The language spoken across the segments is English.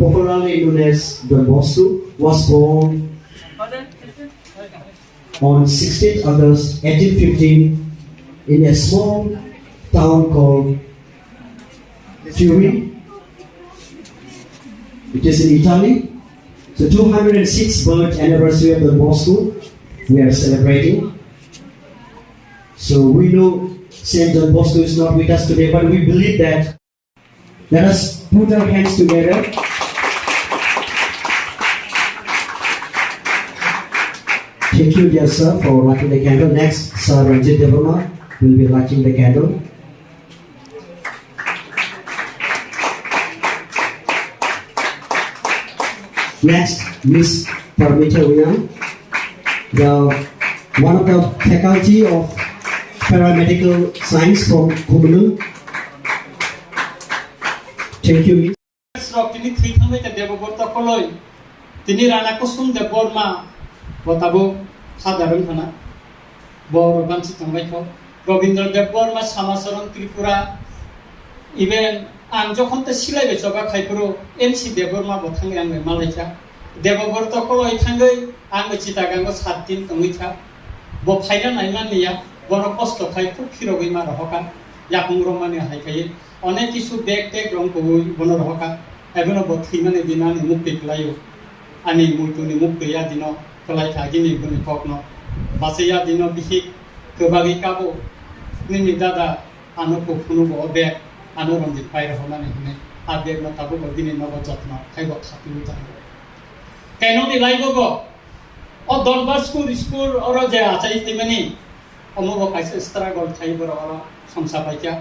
popularly known as Don Bosco, was born on 16th August 1815 in a small town called Turin. It is in Italy. So 206th birth anniversary of Don Bosco we are celebrating. So we know Saint Don Bosco is not with us today, but we believe that. Let us put our hands together. Thank you, dear sir, for lighting the candle. Next, Sir Ranjit Devarma will be lighting the candle. Next, Miss Parmita Uyang, one of the faculty of paramedical science from Kumunu. Thank you, Miss. তিনি three থামাইতে Debabrata কলই তিনি রানা কুসুম দেব বর্মা বতাবো সাধারণ থানা বড় বাঞ্ছি থামাইখ রবীন্দ্র দেব Varma Shyamacharan Tripura even आं जखन ते सिलायबाय जबा खायफोरो एनसि देबबर्मा बथाङै आङो मालायखा देबब्रत कलय थाङै आङो चिटागांगो 7 दिन तङैखा ब फायना नायमानिया बर कष्ट खाय खुब फिरगै मा रहका याकुं रमाने हायखायै अनेक किसु बेग टेग रंगखौ बन रहका एबनो ब थैमाने दिनानि मुक्ति लायो आनि मुइतुनि मुक्तिया दिनो कलायखा गिनि गुनि ककनो बासैया दिनो बिहिक गोबागै काबो निनि दादा आनोखौ फुनुबो बेग आनुरंजित पायर होनानै होने आबेग नताबो दिनै नब जत्न खायब थापिनु जायो केननि लाइबो अ दरबार स्कुल अर जे आचाइ थैमानि अमबो काइसे स्ट्रागल थाइबर अर संसा पाइका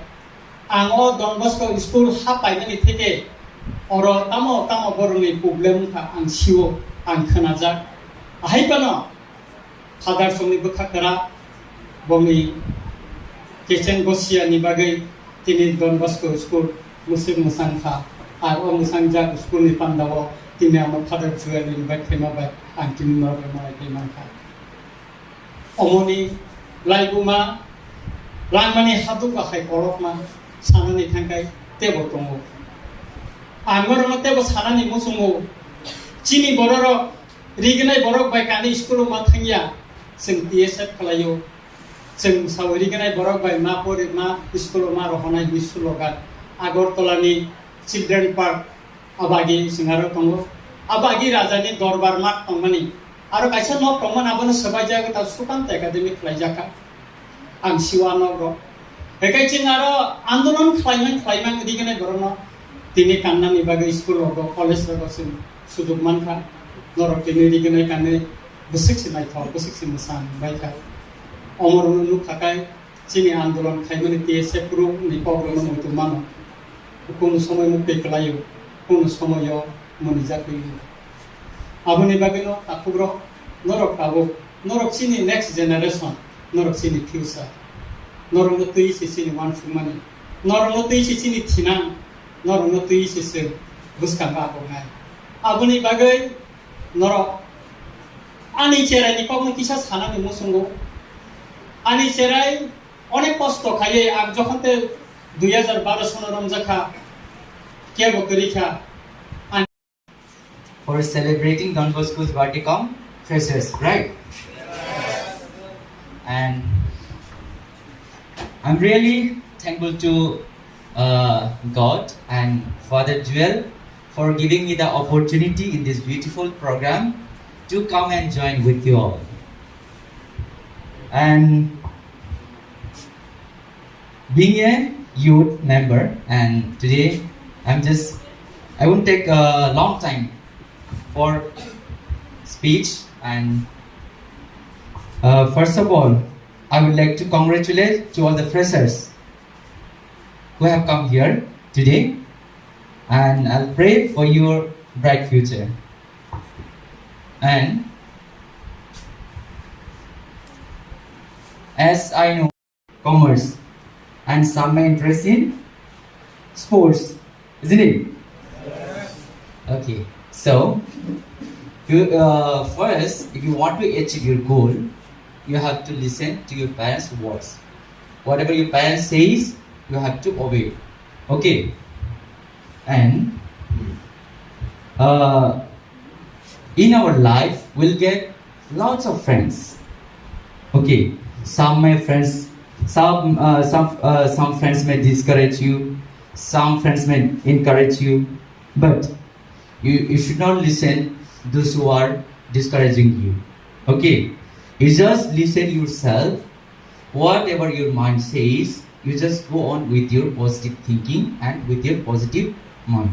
आङो दनबस्को स्कुल हा पाइनानि थेके अर तामो बरनि प्रब्लेम का आं सिवो आं खोनाजा आहायबानो फादार समनि बखाकरा बंनि केचेन गसियानि बागै তিনি ডন বস্কো স্কুল মুসিম মুসাংখা আর ও মুসাংজা স্কুলनि पान्दाव তিনি আমার ফাদার জুয়েল ইনভাইট খেমাबाय आं তিনি नरबे माय खेमाखा अमनि लाइबुमा लांमानि हादु गाखाय करकमा सानानि थांखाय तेबो दङ आंगरनो तेबो सानानि मुसुमो चिनि बरर रिगनाय बरक बाय कानि स्कुल मा थांगिया जों टीएसएफ खालायो जों सावरि गनाय बरक बाय मा परि मा स्कुल मा रहनाय बिसुलगा आगरतलानि चिल्ड्रेन पार्क आबागी सिंगारो दङ आबागी राजानि दरबार मा दंमानि आरो कायसा न दंमोन आबोनो सबायजागो ता सुकान्त एकाडेमि खलायजाका आं सिवा नग्र हेकाइचिन आरो आन्दोलन खलायमान रिगनाय बरनो तिनि कान्नानि बागै स्कुल रग कलेज रगसिम सुजुग मानखा नरक तिनि रिगनाय काने बोसोकसि नायथाव बोसोकसि मोसान बायखा अमरनु नुखाखाय चिनि आन्दोलन खायमानि टीएसएफ ग्रुप नि प्रब्लेम मयतु मानो कोन समय मुक्ति खलायो कोन समय मनिजाखैयो आबोनि बागैनो आखुग्र नरक आबो नरक चिनि नेक्स्ट जेनारेशन नरक चिनि फ्यूचर नरक तैसि चिनि वानसुमानि नरक तैसि चिनि थिना नरक तैसि बुसखांगा आबोनाय आबोनि बागै नरक आनि चेरानि पावनो किसा सानानि मुसुंगो आनि चेराय अनेक कष्ट खायै आं जखनते 2012 सन रमजाखा केबो करिखा for celebrating Don Bosco's birthday come freshers, right? And I'm really thankful to God and Father Joel for giving me the opportunity in this beautiful program to come and join with you all. And being a youth member, and today I won't take a long time for speech, and first of all I would like to congratulate to all the freshers who have come here today, and I'll pray for your bright future. And as I know commerce and some may interest in sports, isn't it? Yes. Okay, so first, if you want to achieve your goal, you have to listen to your parents' words. Whatever your parents says, you have to obey. Okay, and uh, in our life we'll get lots of friends. Okay, some friends may discourage you, some friends may encourage you, but you should not listen those who are discouraging you. Okay, you just listen yourself. Whatever your mind says, you just go on with your positive thinking and with your positive mind.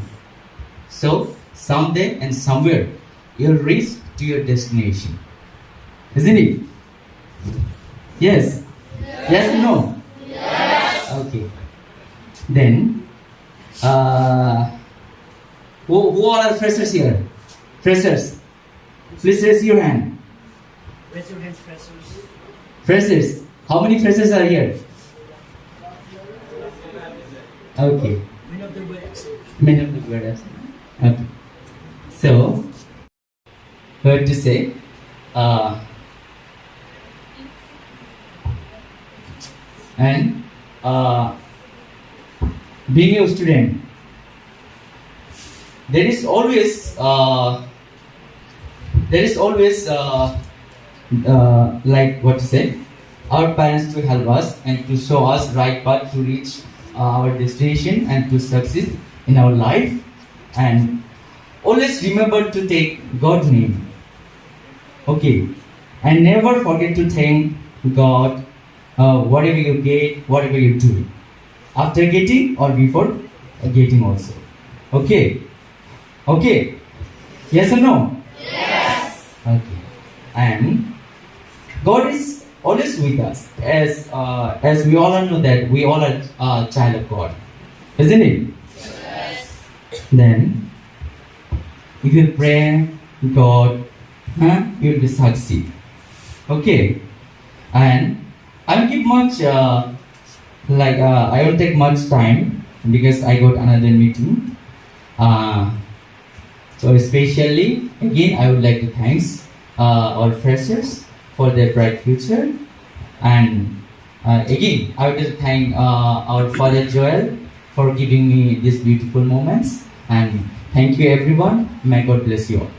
So someday and somewhere you'll reach to your destination, isn't it? Yes. Yes or no? Yes. Okay. Then, who all are freshers here? Freshers. Please raise your hand. Raise your hands, freshers. Freshers. How many freshers are here? Okay. Many of them were absent. Many of the word absent. Okay. So, what to say? And being a student, there is always like what to say, our parents to help us and to show us right path to reach our destination and to succeed in our life. And always remember to take God's name. Okay, and never forget to thank God whatever you get, whatever you do, after getting or before getting also. Okay, okay, yes or no? Yes. Okay, and God is always with us, as we all know that we all are child of God, isn't it? Yes. Then, if you pray God, you will succeed. Okay, and I won't give much I won't take much time because I got another meeting. So especially again I would like to thank our freshers for their bright future, and again I would like to thank our Father Joel for giving me these beautiful moments, and thank you everyone. May God bless you all.